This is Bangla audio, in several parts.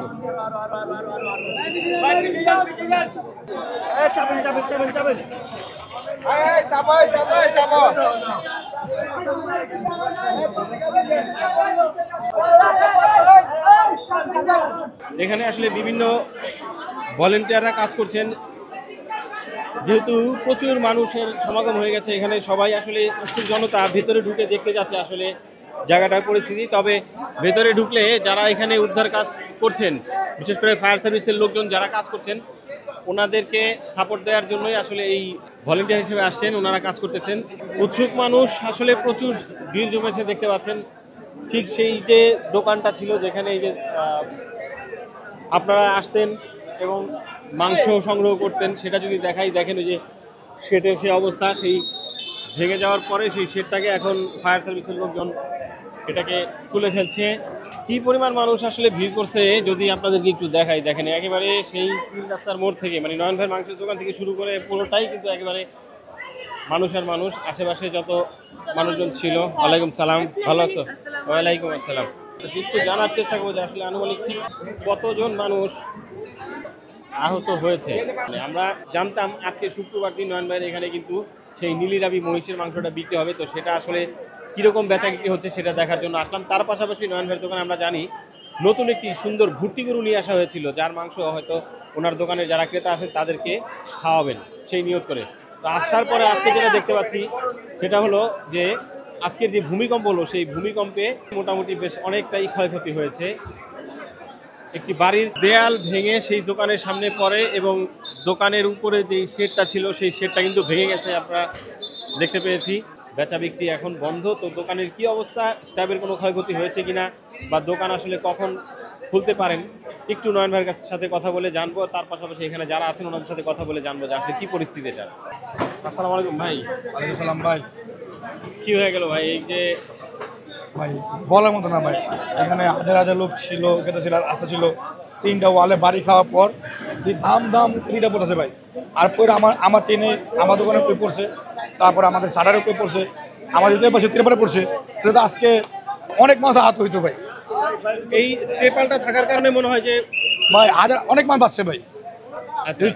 তো। এখানে আসলে বিভিন্ন ভলেন্টিয়াররা কাজ করছেন, যেহেতু প্রচুর মানুষের সমাগম হয়ে গেছে এখানে, সবাই আসলে উৎসুক জনতা ভেতরে ঢুকে দেখতে যাচ্ছে আসলে জায়গাটার পরিস্থিতি। তবে ভেতরে ঢুকলে যারা এখানে উদ্ধার কাজ করছেন, বিশেষ করে ফায়ার সার্ভিসের লোকজন যারা কাজ করছেন, ওনাদেরকে সাপোর্ট দেওয়ার জন্যই আসলে এই ভলেন্টিয়ার হিসেবে আসছেন, ওনারা কাজ করতেছেন। উৎসুক মানুষ আসলে প্রচুর ভিড় জমেছে দেখতে পাচ্ছেন। ঠিক সেই যে দোকানটা ছিল যেখানে এই যে আপনারা আসতেন এবং মাংস সংগ্রহ করতেন, সেটা যদি দেখেন ওই যে শেডের সে অবস্থা, সেই ভেঙে যাওয়ার পরে সেই শেডটাকে এখন ফায়ার সার্ভিসের লোকজন এটাকে তুলে ফেলছে। কি পরিমাণ মানুষ আসলে ভিড় করছে যদি আপনাদেরকে একটু দেখেন একেবারে সেই 3 রাস্তার মোড় থেকে, মানে নয়ন ভাইয়ের মাংসের দোকান থেকে শুরু করে পুরোটাই কিন্তু একেবারে মানুষ আর মানুষ। আশেপাশে যত মানুষজন ছিল। ওয়ালাইকুম সালাম, ভালো আছো? ওয়ালাইকুম আসসালাম। একটু জানার চেষ্টা করবো যে আসলে আনুমানিক ঠিক কতজন মানুষ আহত হয়েছে। আমরা জানতাম আজকে শুক্রবার দিন নয়ন ভাইয়ের এখানে কিন্তু সেই নীলিরাবি মহিষের মাংসটা বিক্রি হবে, তো সেটা আসলে কীরকম বেচা বিক্রি হচ্ছে সেটা দেখার জন্য আসলাম। তার পাশাপাশি নয়ন ভাইয়ের দোকানে আমরা জানি নতুন একটি সুন্দর ভুট্টি গরু নিয়ে আসা হয়েছিল, যার মাংস হয়তো ওনার দোকানের যারা ক্রেতা আছেন তাদেরকে খাওয়াবেন সেই নিয়ত করে। তো আসার পরে আজকে যেটা দেখতে পাচ্ছি সেটা হলো যে আজকের যে ভূমিকম্প হলো, সেই ভূমিকম্পে মোটামুটি বেশ অনেকটাই ক্ষয়ক্ষতি হয়েছে। একটি বাড়ির দেয়াল ভেঙে সেই দোকানের সামনে পড়ে এবং দোকানের উপরে যে শেডটা ছিল সেই শেডটা কিন্তু ভেঙে গেছে, আমরা দেখতে পেয়েছি। বেচা বিক্রি এখন বন্ধ। তো দোকানের কি অবস্থা, স্টাফের কোনো ক্ষয়ক্ষতি হয়েছে কিনা, বা দোকান আসলে কখন খুলতে পারেন, একটু নয়ন ভাইয়ের সাথে কথা বলে জানবো। তার পাশাপাশি এখানে যারা আছেন ওনাদের সাথে কথা বলে জানবো যে আসলে কি পরিস্থিতি এটা। আসসালামু আলাইকুম ভাই। ওয়ালাইকুম সালাম ভাই। কি হয়ে গেল ভাই? এই যে ভাই বলার মতো না ভাই, এখানে হাজার হাজার লোক ছিল, খেতে ছিল, আসা ছিল। 3টা ওয়ালে বাড়ি খাওয়ার পর দাম রিটা পড়েছে ভাই। আর পরে আমার ট্রেনে আমার দোকানে উপরে পড়ছে, তারপর আমাদের সাটারের উপরে পড়ছে, আমার যেতে পাশে ত্রিপারে পড়ছে। তো আজকে অনেক মাছ আহত হইতো ভাই। এই ট্রেপালটা থাকার কারণে মনে হয় যে ভাই অনেক মাছ বাঁচছে ভাই।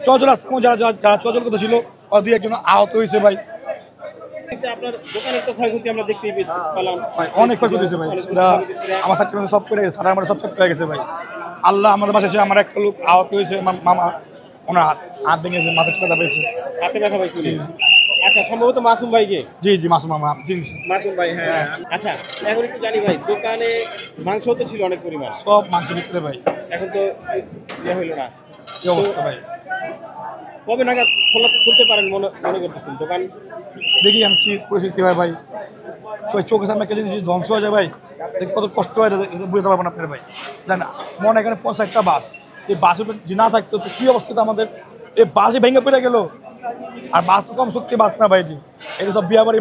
চজল আসছে, যারা চজল কথা ছিল ওরা 2-1 জন আহত হয়েছে ভাই। আপনার দোকানের তো ক্ষয়ক্ষতি আমরা দেখতেই পেলাম, অনেক ক্ষয়ক্ষতি হয়েছে ভাই। সেটা আমার সাথে সব করে গেছে, সারা আমার সব হয়ে গেছে ভাই। আল্লাহ আমাদের বাসায় এসে আমার একটা লোক আহত হয়েছে, মামা, ওনার হাত ভেঙেছে, মাথা ব্যথা পেয়েছে, হাতে ব্যথা পাইছে। আচ্ছা, সম্ভবত মাসুম ভাইকে। জি মাসুম মামা, মাসুম ভাই। হ্যাঁ। আচ্ছা, এখন একটু জানি ভাই, দোকানে মাংস তো ছিল অনেক পরিমাণ, সব মাংস বিক্রি ভাই। এখন তো হইল না, কি অবস্থা ভাই? কবে নাগাদ খুলতে পারেন মনে করতেছেন দোকান? দেখি আমি কি পরিস্থিতি হয় ভাই। চোখের সামনে একটা জিনিস ধ্বংস হয়ে যায় ভাই, দেখি কত কষ্ট হয় বুঝতে পারবেন আপনার ভাই। জানেন মনে এখানে 50টা বাস, এই বাসের যে না থাকতো তো কী অবস্থা আমাদের। এই বাসে ভেঙে পড়ে গেল। আর বাস তো কম শক্তি বাস না ভাই, এটি সব বিয়াবাড়ি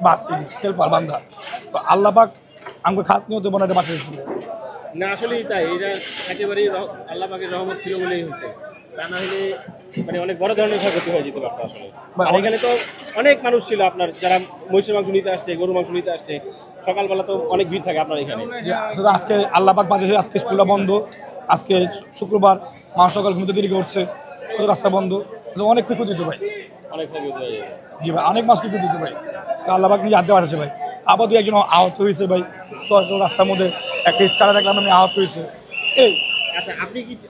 বাস, তেলপাল বান্ধা। তো আল্লাহ পাক আমাকে খাস নিয়ে দেবো না, এটা বাঁচিয়ে ছিল না। আসলে তাই, এটা একেবারেই আল্লাহ পাকের রহমত ছিল বলেই হয়েছে, তা না হলে মানে অনেক বড় ধরনের ক্ষয়ক্ষতি হয়ে যেতে পারতো আসলে। আর এখানে তো অনেক মানুষ ছিল আপনার, যারা মহিষের মাংস নিতে আসছে, গরুর মাংস নিতে আসছে। সকালবেলা তো অনেক ভিড় থাকে আপনার এখানে। আজকে আল্লাহ পাক বাঁচিয়েছে, আজকে স্কুলটা বন্ধ, আজকে শুক্রবার, মা সকাল ঘুমতে দেরি করছে, ছোট রাস্তা বন্ধ, অনেক ক্ষয়ক্ষতি দিত ভাই। অনেক ক্ষয়ক্ষতি হয়ে যায়। জি ভাই, অনেক মাছ ক্ষয়ক্ষতি দিত ভাই। আল্লাহ পাক নিজে হাতে বাঁচাচ্ছে ভাই। আবার 2-1 জন আহত হয়েছে ভাই। রাস্তার মধ্যে একটা স্কারে দেখলাম আমি, আহত হয়েছে। এই আচ্ছা,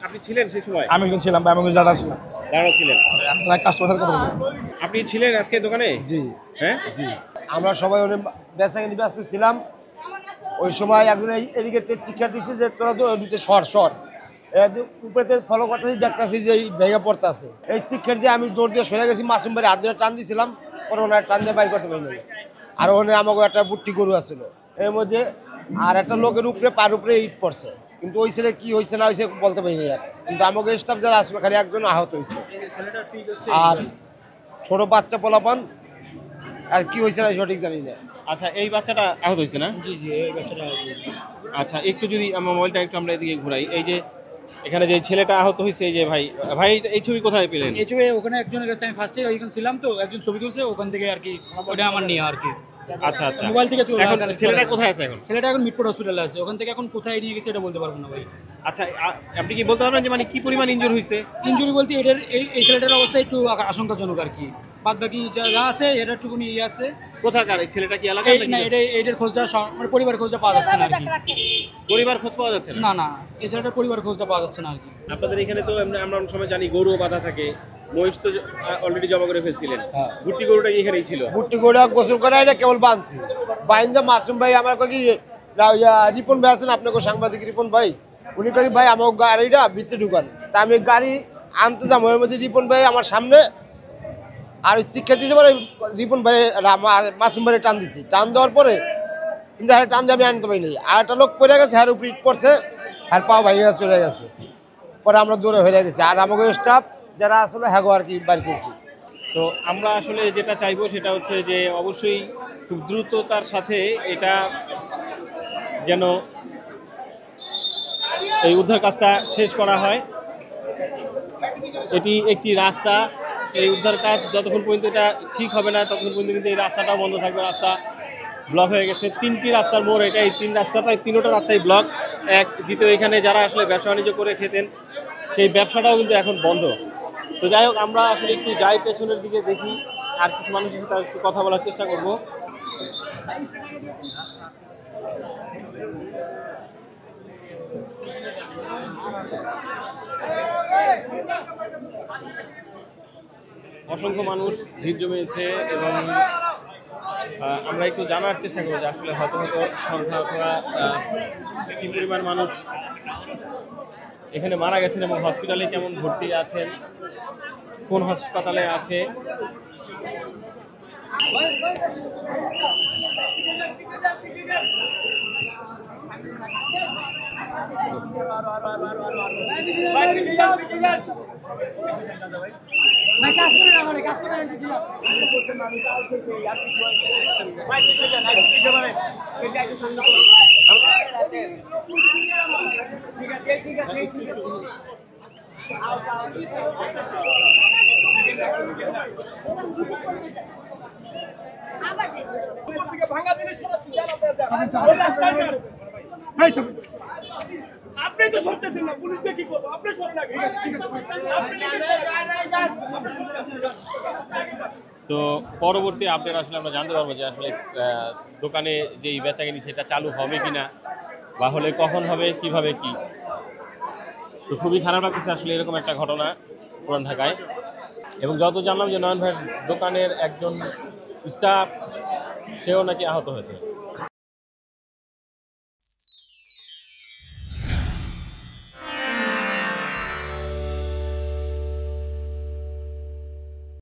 আপনি ছিলেন সেই সময়? আমি কিন্তু ছিলাম ভাই, আমি কিন্তু দাঁড়া ছিলাম। দাঁড়া ছিলেন? আপনার কাস্টমারের কথা বলছেন? আপনি ছিলেন আজকে দোকানে? জি। হ্যাঁ জি, আমরা সবাই ওরে বেচাকেনি ব্যস্ত ছিলাম। ওই সময় একজন এদিকে শিক্ষা দিচ্ছে যে তোরা তো ওদিকে শর্ট উপরে ফলো করতেছি, দেখতেছি যে ভেঙে পড়তে আছে। এই শিক্ষার দিয়ে আমি দৌড় দিয়ে সরে গেছি, মাসুম বাড়ি হাত ধরে টান দিয়েছিলাম, পরে ওনার টান দিয়ে বাইর করতে পারিনি। আর ওখানে আমাকে একটা বুট্টি গরু আসছিল, এর মধ্যে আর একটা লোকের উপরে পার উপরে ইট পড়ছে, কিন্তু ওই ছেলে কি হয়েছে না হয়েছে বলতে পারিনি। আর কিন্তু আমাকে স্টাফ যারা আসলো খালি একজন আহত হয়েছে, আর ছোট বাচ্চা পোলাপান আর কি হয়েছে না সঠিক জানি না। আচ্ছা, এই বাচ্চাটা আহত হয়েছে না? জি এই বাচ্চাটা। আচ্ছা, একটু যদি আমার মোবাইলটা একটু আমরা এদিকে ঘুরাই। এই যে এখানে যে ছেলেটা আহত হয়েছে, এই যে ভাই ভাই এই ছবি কোথায় পেলেন? এই ছবি ওখানে একজনের কাছে আমি ফার্স্টে ওইখানে ছিলাম, তো একজন ছবি তুলছে ওখান থেকে আর কি, ওটা আমার নিয়ে আর কি। আচ্ছা আচ্ছা, মোবাইল থেকে এখন ছেলেটা কোথায় আছে এখন? ছেলেটা এখন মিটফোর্ড হসপিটালে আছে, ওখান থেকে এখন কোথায় নিয়ে গেছে এটা বলতে পারবো না ভাই। আচ্ছা আপনি কি বলতে পারবেন যে মানে কি পরিমাণ ইনজুর হয়েছে? ইনজুরি বলতে এটার এই ছেলেটার অবস্থা একটু আশঙ্কাজনক আর কি, বাদ বাকি যা আছে এটা একটুকুনি ইয়ে আছে। কোথাকার এই ছেলেটা? কি এলাকার নাকি? না এটার খোঁজটা মানে পরিবার খোঁজটা পাওয়া যাচ্ছে না আর কি। পরিবার খোঁজ পাওয়া যাচ্ছে না? না না, এই ছেলেটার পরিবার খোঁজটা পাওয়া যাচ্ছে না আর কি। আপনাদের এখানে তো আমরা অনেক সময় জানি গরু বাঁধা থাকে, মহিষ তো অলরেডি জমা করে ফেলছিলেন, গুটি গরুটা এখানেই ছিল। গুটি গোড়া গোসল করে এটা কেবল বাঁধছি বাইন্দা। মাসুম ভাই আমার কি রিপন ভাই আছেন, আপনাকে সাংবাদিক রিপন ভাই, উনি করি ভাই আমার গাড়িটা ভিতরে ঢুকান। তা আমি গাড়ি আনতে যাবো, ওর মধ্যে রিপন ভাই আমার সামনে আর ওই শিক্ষার্থী হিসেবে রিপন ভাই মাসুম ভাই টান দিছি, টান দেওয়ার পরে কিন্তু হ্যাঁ টান দিয়ে আমি আনতে পারিনি। আর একটা লোক পড়ে গেছে, হ্যাঁ উপরে ইট করছে, হ্যাঁ পা ভাইয়া চলে গেছে, পরে আমরা দৌড়ে হয়ে গেছি। আর আমাকে স্টাফ যারা আসলে হ্যাঁ আর কি বাড়ি করছি। তো আমরা আসলে যেটা চাইবো সেটা হচ্ছে যে অবশ্যই খুব দ্রুততার সাথে এটা যেন এই উদ্ধার কাজটা শেষ করা হয়। এটি একটি রাস্তা, এই উদ্ধার কাজ যতক্ষণ পর্যন্ত এটা ঠিক হবে না ততক্ষণ পর্যন্ত কিন্তু এই রাস্তাটাও বন্ধ থাকবে। রাস্তা ব্লক হয়ে গেছে, 3টি রাস্তার মোড় এটা, এই 3 রাস্তাটাই 3টা রাস্তায় ব্লক। এক দ্বিতীয় এখানে যারা আসলে ব্যবসা বাণিজ্য করে খেতেন সেই ব্যবসাটাও কিন্তু এখন বন্ধ। তো যাই হোক, আমরা আসলে একটু যাই পেছনের দিকে দেখি, আর কিছু মানুষের সাথে একটু কথা বলার চেষ্টা করব। অসংখ্য মানুষ ভিড় জমিয়েছে এবং আমরা একটু জানার চেষ্টা করবো যে আসলে হতাহত সংখ্যা অথবা কি পরিমাণ মানুষ এখানে মারা গেছেন এবং হসপিটালে কেমন ভর্তি আছেন, কোন হাসপাতালে আছে। আপনি তো শুনতেছেন না, পুলিশ দিয়ে কি করবো? আপনি শোনেন না। তো পরবর্তী আপডেট আসলে আমরা জানতে পারবো যে আসলে দোকানে যেই বেচাকেনি সেটা চালু হবে কিনা, বা হলে কখন হবে, কিভাবে কি। তো খুবই খারাপ লাগতেছে আসলে এরকম একটা ঘটনা পুরান ঢাকায়। এবং যত জানলাম যে নয়ন ভাইয়ের দোকানের একজন স্টাফ সেও নাকি আহত হয়েছে।